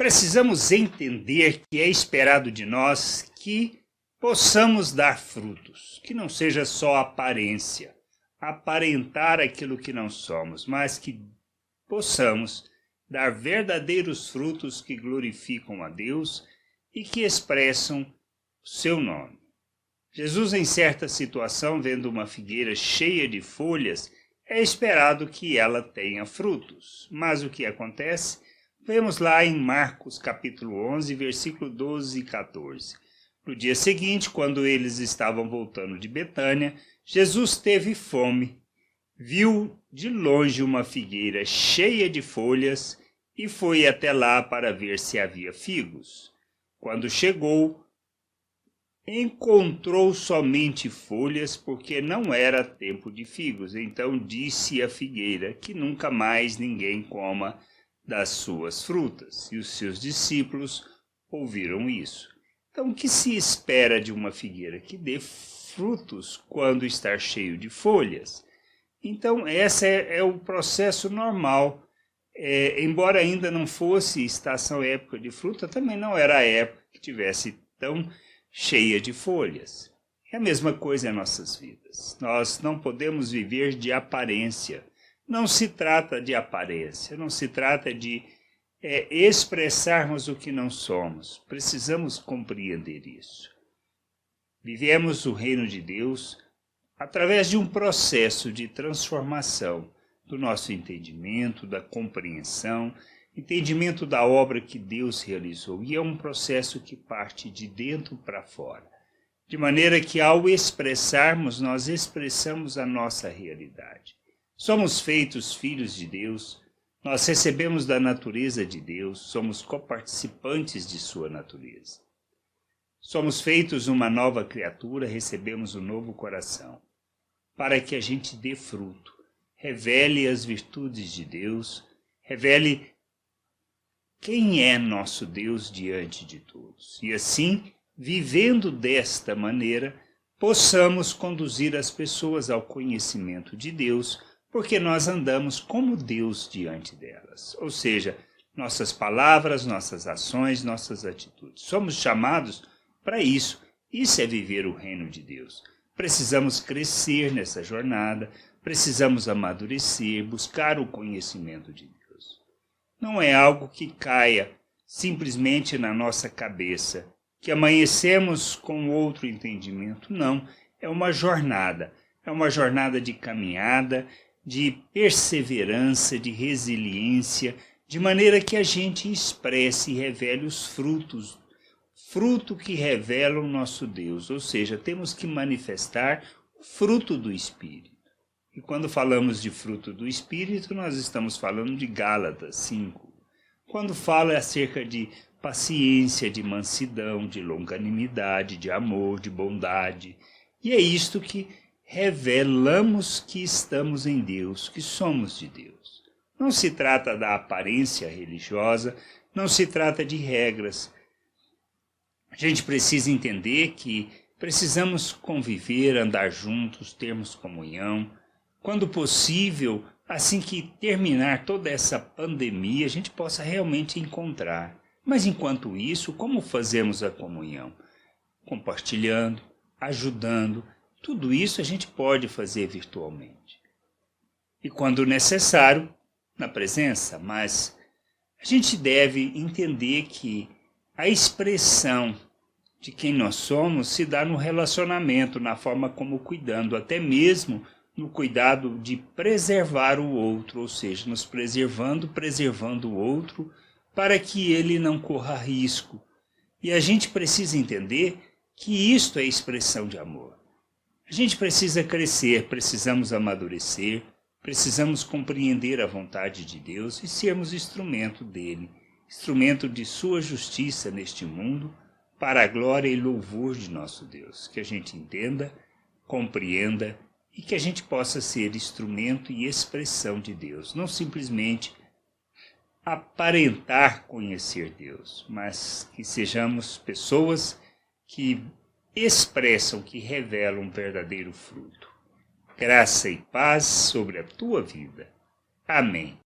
Precisamos entender que é esperado de nós que possamos dar frutos, que não seja só aparência, aparentar aquilo que não somos, mas que possamos dar verdadeiros frutos que glorificam a Deus e que expressam o seu nome. Jesus, em certa situação, vendo uma figueira cheia de folhas, é esperado que ela tenha frutos. Mas o que acontece? Vemos lá em Marcos capítulo 11, versículo 12 e 14. No dia seguinte, quando eles estavam voltando de Betânia, Jesus teve fome, viu de longe uma figueira cheia de folhas e foi até lá para ver se havia figos. Quando chegou, encontrou somente folhas, porque não era tempo de figos. Então disse à figueira que nunca mais ninguém coma das suas frutas. E os seus discípulos ouviram isso. Então, o que se espera de uma figueira? Que dê frutos quando está cheio de folhas. Então, esse é o processo normal. Embora ainda não fosse estação época de fruta, também não era a época que tivesse tão cheia de folhas. É a mesma coisa em nossas vidas. Nós não podemos viver de aparência. Não se trata de aparência, não se trata de expressarmos o que não somos. Precisamos compreender isso. Vivemos o reino de Deus através de um processo de transformação do nosso entendimento, da compreensão, entendimento da obra que Deus realizou. E é um processo que parte de dentro para fora. De maneira que, ao expressarmos, nós expressamos a nossa realidade. Somos feitos filhos de Deus, nós recebemos da natureza de Deus, somos coparticipantes de sua natureza. Somos feitos uma nova criatura, recebemos um novo coração, para que a gente dê fruto, revele as virtudes de Deus, revele quem é nosso Deus diante de todos. E assim, vivendo desta maneira, possamos conduzir as pessoas ao conhecimento de Deus, porque nós andamos como Deus diante delas. Ou seja, nossas palavras, nossas ações, nossas atitudes. Somos chamados para isso. Isso é viver o reino de Deus. Precisamos crescer nessa jornada, precisamos amadurecer, buscar o conhecimento de Deus. Não é algo que caia simplesmente na nossa cabeça, que amanhecemos com outro entendimento. Não, é uma jornada de caminhada, de perseverança, de resiliência, de maneira que a gente expresse e revele os frutos, fruto que revela o nosso Deus, ou seja, temos que manifestar o fruto do Espírito. E quando falamos de fruto do Espírito, nós estamos falando de Gálatas 5. Quando fala acerca de paciência, de mansidão, de longanimidade, de amor, de bondade. E é isto que revelamos que estamos em Deus, que somos de Deus. Não se trata da aparência religiosa, não se trata de regras. A gente precisa entender que precisamos conviver, andar juntos, termos comunhão. Quando possível, assim que terminar toda essa pandemia, a gente possa realmente encontrar. Mas enquanto isso, como fazemos a comunhão? Compartilhando, ajudando. Tudo isso a gente pode fazer virtualmente. E quando necessário, na presença, mas a gente deve entender que a expressão de quem nós somos se dá no relacionamento, na forma como cuidando, até mesmo no cuidado de preservar o outro, ou seja, nos preservando o outro, para que ele não corra risco. E a gente precisa entender que isto é expressão de amor. A gente precisa crescer, precisamos amadurecer, precisamos compreender a vontade de Deus e sermos instrumento dele, instrumento de sua justiça neste mundo, para a glória e louvor de nosso Deus. Que a gente entenda, compreenda e que a gente possa ser instrumento e expressão de Deus, não simplesmente aparentar conhecer Deus, mas que sejamos pessoas que expressam, que revelam um verdadeiro fruto. Graça e paz sobre a tua vida. Amém.